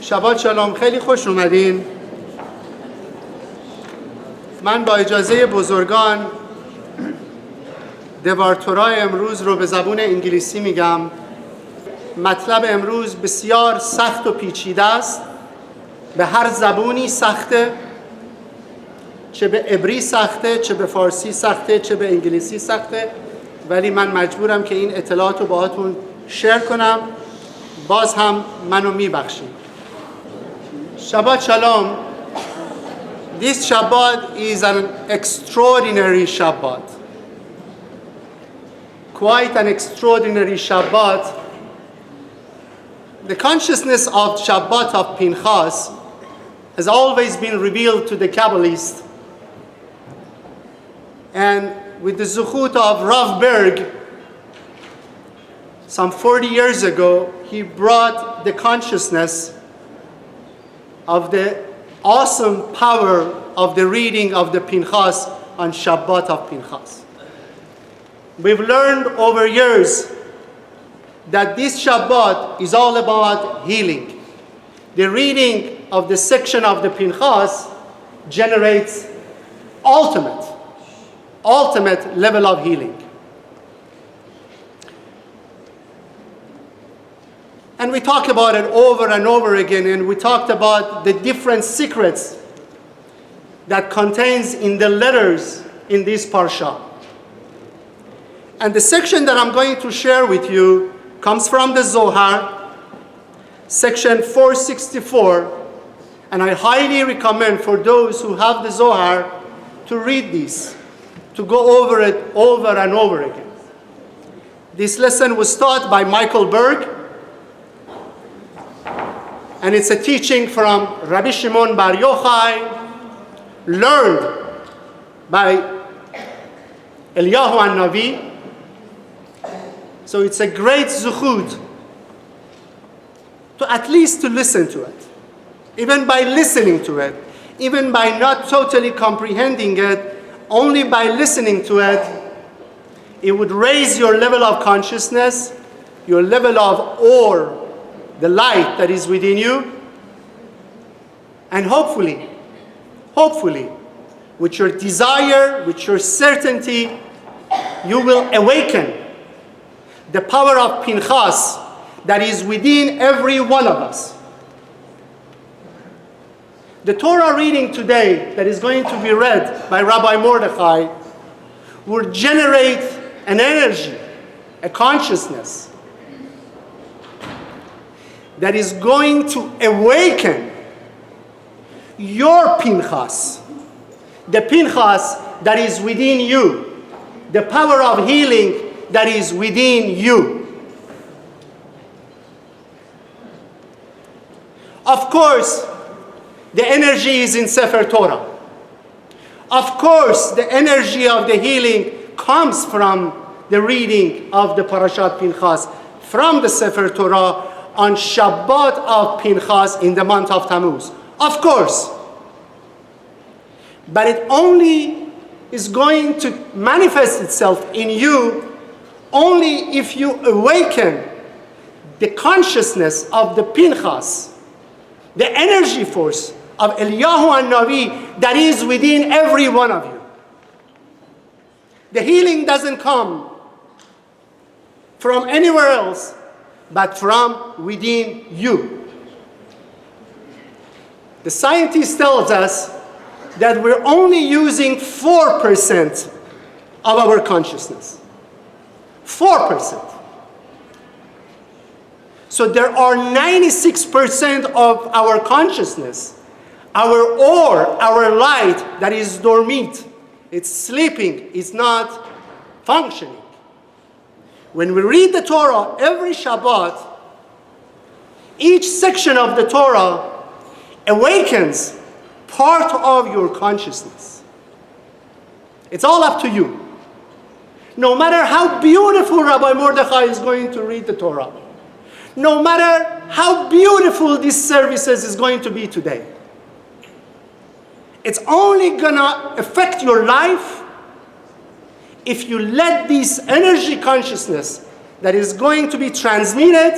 شبات شلام، خیلی خوش اومدین. من با اجازه بزرگان دوارتورای امروز رو به زبون انگلیسی میگم. مطلب امروز بسیار سخت و پیچیده است، به هر زبونی سخته، چه به عبری سخته، چه به فارسی سخته، چه به انگلیسی سخته، ولی من مجبورم که این اطلاعات رو باهاتون شیر کنم. باز هم منو میبخشید. Shabbat Shalom. This Shabbat is an extraordinary Shabbat. Quite an extraordinary Shabbat. The consciousness of Shabbat of Pinchas has always been revealed to the Kabbalists. And with the zuchut of Rav Berg, some 40 years ago, he brought the consciousness of the awesome power of the reading of the Pinchas on Shabbat of Pinchas. We've learned over years that this Shabbat is all about healing. The reading of the section of the Pinchas generates ultimate level of healing. And we talk about it over and over again, and we talked about the different secrets that contains in the letters in this parsha. And the section that I'm going to share with you comes from the Zohar, section 464, and I highly recommend for those who have the Zohar to read this, to go over it over and over again. This lesson was taught by Michael Berg, and it's a teaching from Rabbi Shimon Bar Yochai, learned by Eliyahu Navi. So it's a great zuchut to at least to listen to it. Even by listening to it, even by not totally comprehending it, only by listening to it, it would raise your level of consciousness, your level of awe, the light that is within you, and hopefully, with your desire, with your certainty, you will awaken the power of Pinchas that is within every one of us. The Torah reading today that is going to be read by Rabbi Mordechai will generate an energy, a consciousness that is going to awaken your Pinchas, the Pinchas that is within you, the power of healing that is within you. Of course, the energy is in Sefer Torah. Of course, the energy of the healing comes from the reading of the Parashat Pinchas, from the Sefer Torah, on Shabbat of Pinchas in the month of Tammuz. Of course. But it only is going to manifest itself in you only if you awaken the consciousness of the Pinchas, the energy force of Eliyahu Navi that is within every one of you. The healing doesn't come from anywhere else, but from within you. The scientist tells us that we're only using 4% of our consciousness. 4%. So there are 96% of our consciousness, our aura, our light that is dormant. It's sleeping, it's not functioning. When we read the Torah every Shabbat, each section of the Torah awakens part of your consciousness. It's all up to you. No matter how beautiful Rabbi Mordechai is going to read the Torah, no matter how beautiful these services is going to be today, it's only gonna affect your life if you let this energy consciousness that is going to be transmitted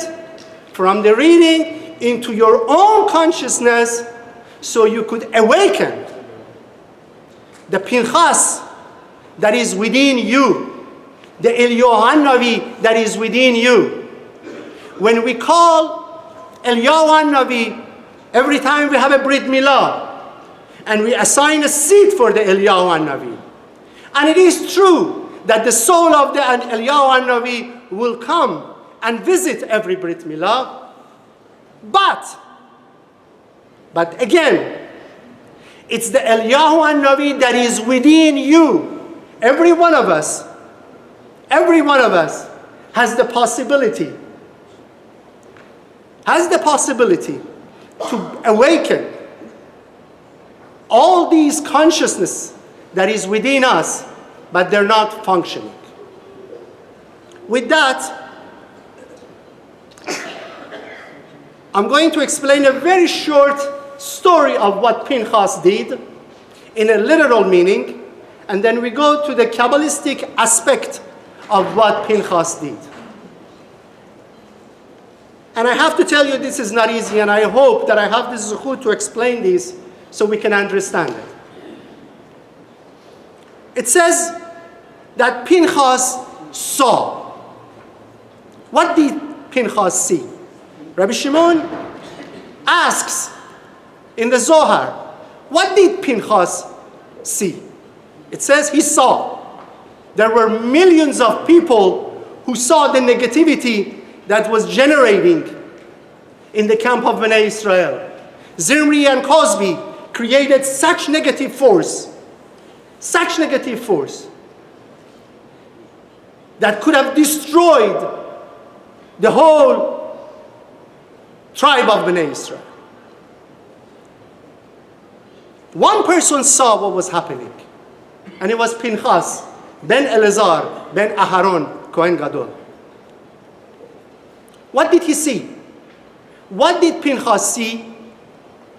from the reading into your own consciousness so you could awaken the Pinchas that is within you, the Eliyahu Navi that is within you. When we call Eliyahu Navi, every time we have a Brit Milah, and we assign a seat for the Eliyahu Navi. And it is true that the soul of the Eliyahu Navi will come and visit every Brit Milah. But again, it's the Eliyahu Navi that is within you. Every one of us has the possibility to awaken all these consciousness that is within us, but they're not functioning. With that, I'm going to explain a very short story of what Pinchas did in a literal meaning, and then we go to the Kabbalistic aspect of what Pinchas did. And I have to tell you, this is not easy, and I hope that I have the zuhud to explain this so we can understand it. It says that Pinchas saw. What did Pinchas see? Rabbi Shimon asks in the Zohar, what did Pinchas see? It says he saw. There were millions of people who saw the negativity that was generating in the camp of Bnei Israel. Zimri and Cosby created such negative force that could have destroyed the whole tribe of Bnei Israel. One person saw what was happening, and it was Pinchas, ben Elazar, ben Aharon, Kohen Gadol. What did he see? What did Pinchas see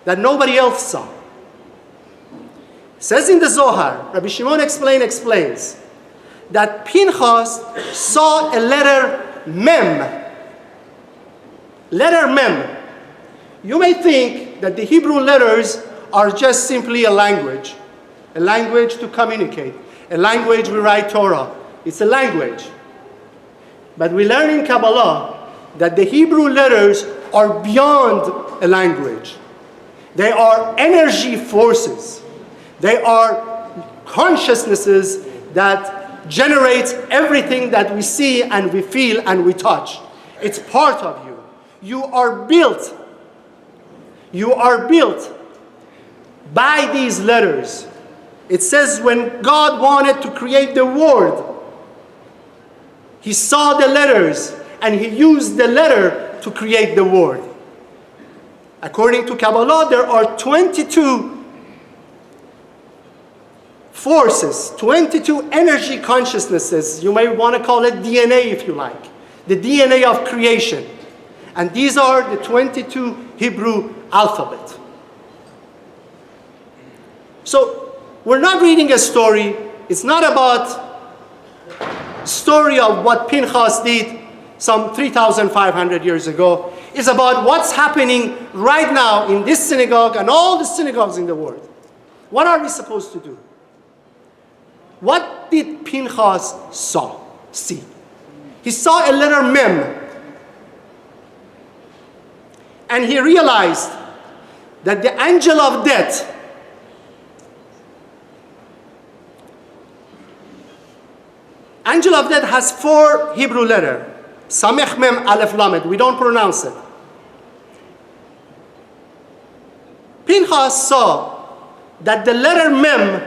that nobody else saw? It says in the Zohar, Rabbi Shimon explains that Pinchas saw a letter Mem. Letter Mem. You may think that the Hebrew letters are just simply a language to communicate, a language we write Torah. It's a language. But we learn in Kabbalah that the Hebrew letters are beyond a language. They are energy forces. They are consciousnesses that generate everything that we see and we feel and we touch. It's part of you. You are built by these letters. It says when God wanted to create the world, he saw the letters and he used the letter to create the world. According to Kabbalah, there are 22 forces, 22 energy consciousnesses. You may want to call it DNA if you like. The DNA of creation. And these are the 22 Hebrew alphabet. So we're not reading a story. It's not about a story of what Pinchas did some 3,500 years ago. It's about what's happening right now in this synagogue and all the synagogues in the world. What are we supposed to do? What did Pinchas see? He saw a letter Mem. And he realized that the angel of death has 4 Hebrew letters. Samech Mem Aleph Lamed. We don't pronounce it. Pinchas saw that the letter Mem,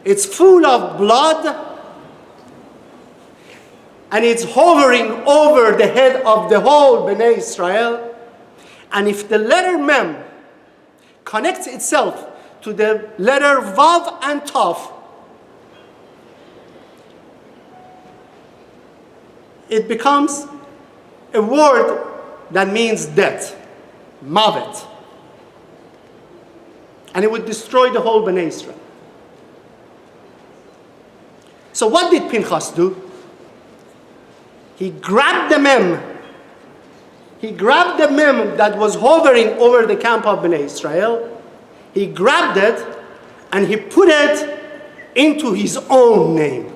it's full of blood and it's hovering over the head of the whole Bnei Israel. And if the letter Mem connects itself to the letter Vav and Tav, it becomes a word that means death, Mavet. And it would destroy the whole Bnei Israel. So what did Pinchas do? He grabbed the Mem. he grabbed the mem that was hovering over the camp of Bnei Israel, he grabbed it, and he put it into his own name.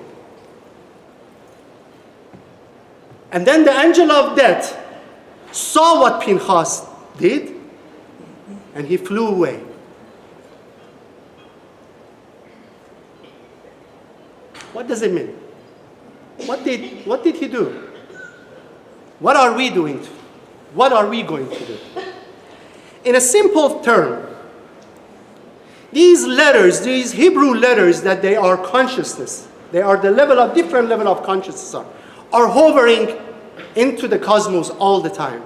And then the angel of death saw what Pinchas did, and he flew away. What does it mean? What did he do? What are we doing? What are we going to do? In a simple term, these letters, these Hebrew letters that they are consciousness, they are the different level of consciousness are hovering into the cosmos all the time.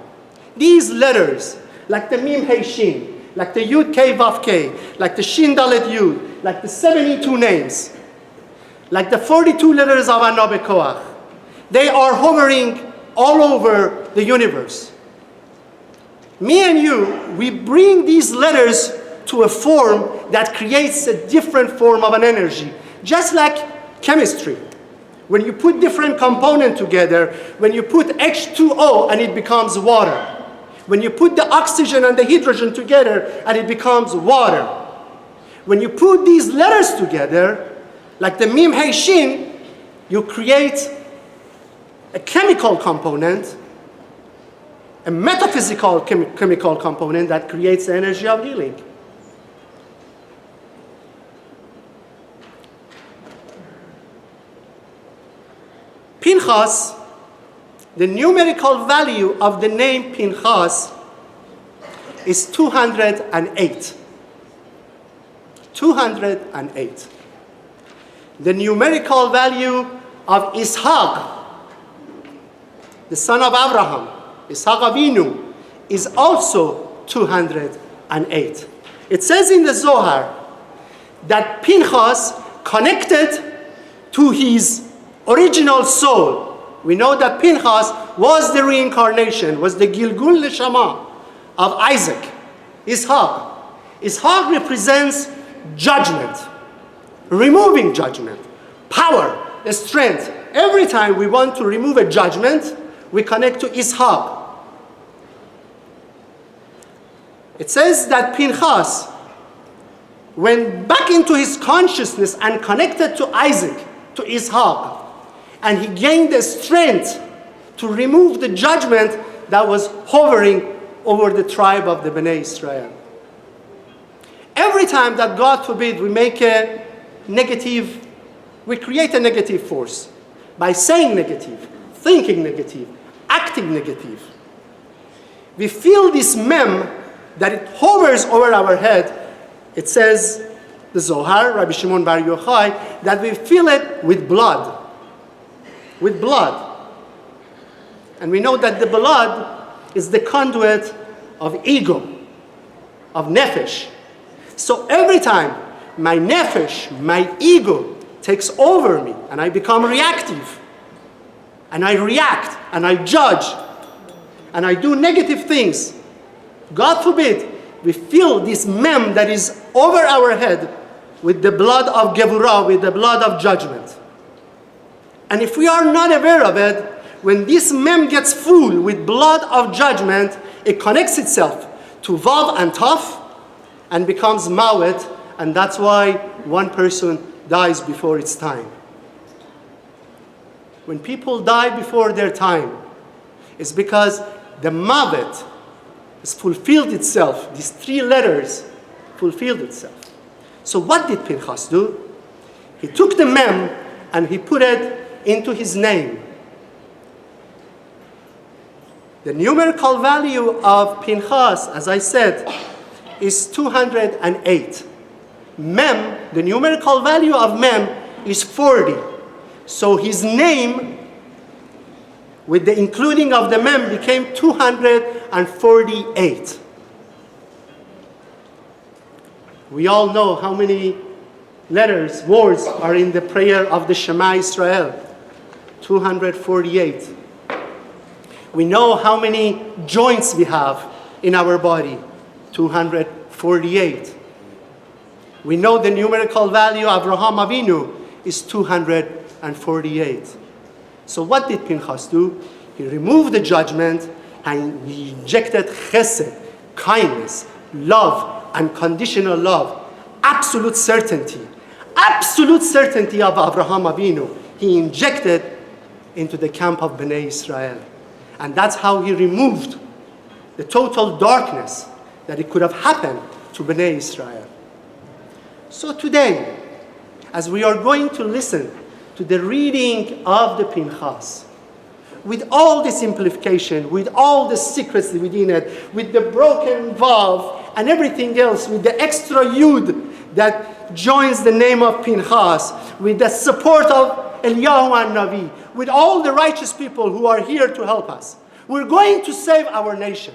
These letters, like the Mim Hey Shin, like the Yud Kei Vav Kei, like the Shin Dalet Yud, like the 72 names, like the 42 letters of Anabe Koach, they are hovering all over the universe. Me and you, we bring these letters to a form that creates a different form of an energy. Just like chemistry. When you put different components together, when you put H2O and it becomes water. When you put the oxygen and the hydrogen together and it becomes water. When you put these letters together, like the Mim Hey Shin, you create a chemical component, a metaphysical chemical component that creates the energy of healing. Pinchas, the numerical value of the name Pinchas is 208. 208. The numerical value of Ishaq, the son of Abraham, Ishaq Avinu, is also 208. It says in the Zohar that Pinchas connected to his original soul. We know that Pinchas was the reincarnation, was the Gilgul Neshama of Isaac, Ishaq. Ishaq represents judgment, removing judgment, power, strength. Every time we want to remove a judgment, we connect to Ishaq. It says that Pinchas went back into his consciousness and connected to Isaac, to Ishaq. And he gained the strength to remove the judgment that was hovering over the tribe of the Bnei Israel. Every time that, God forbid, we make a negative, we create a negative force by saying negative, thinking negative, acting negative. We feel this mem that it hovers over our head. It says, the Zohar, Rabbi Shimon Bar Yochai, that we feel it with blood. With blood. And we know that the blood is the conduit of ego, of nefesh. So every time my nefesh, my ego, takes over me and I become reactive, and I react, and I judge, and I do negative things, God forbid, we feel this mem that is over our head with the blood of Gevurah, with the blood of judgment. And if we are not aware of it, when this mem gets full with blood of judgment, it connects itself to Vav and Taf and becomes Mawet, and that's why one person dies before its time. When people die before their time, it's because the Mawet has fulfilled itself. These three letters fulfilled itself. So what did Pinchas do? He took the mem and he put it into his name. The numerical value of Pinchas, as I said, is 208. Mem, the numerical value of mem is 40. So his name, with the including of the mem, became 248. We all know how many letters, words are in the prayer of the Shema Israel. 248. We know how many joints we have in our body. 248. We know the numerical value of Abraham Avinu is 248. So what did Pinchas do? He removed the judgment. and he injected chesed, kindness, love, unconditional love, absolute certainty of Abraham Avinu. He injected into the camp of Bnei Israel. And that's how he removed the total darkness that it could have happened to Bnei Israel. So today, as we are going to listen to the reading of the Pinchas, with all the simplification, with all the secrets within it, with the broken vav and everything else, with the extra yud that joins the name of Pinchas, with the support of Eliyahu and Navi, with all the righteous people who are here to help us, we're going to save our nation.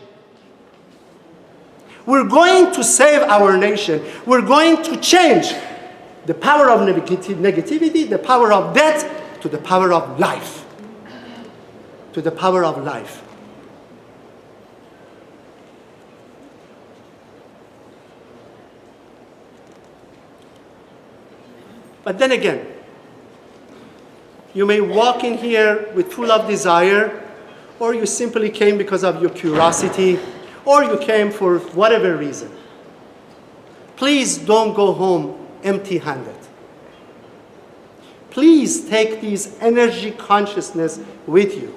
We're going to save our nation. We're going to change the power of negativity, the power of death, to the power of life. To the power of life. But then again, you may walk in here with full of desire, or you simply came because of your curiosity, or you came for whatever reason. Please don't go home empty-handed. Please take this energy consciousness with you.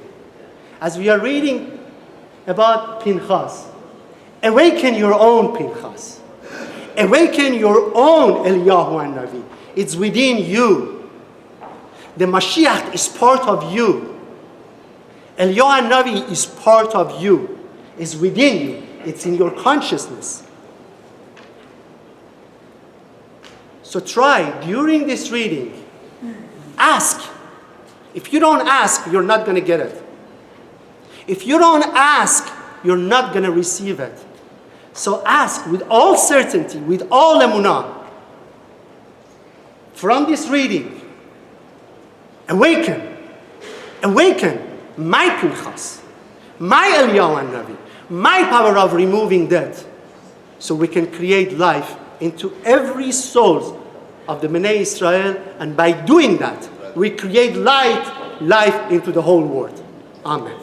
As we are reading about Pinchas, awaken your own Pinchas. Awaken your own Eliyahu and Navi. It's within you. The Mashiach is part of you. Eliyahu and Navi is part of you. It's within you. It's in your consciousness. So try, during this reading, ask. If you don't ask, you're not going to get it. If you don't ask, you're not going to receive it. So ask with all certainty, with all emunah. From this reading, awaken my Pinchas, my Eliyahu and Navi, my power of removing death, so we can create life into every soul of the Bnei Israel, and by doing that, we create life into the whole world. Amen.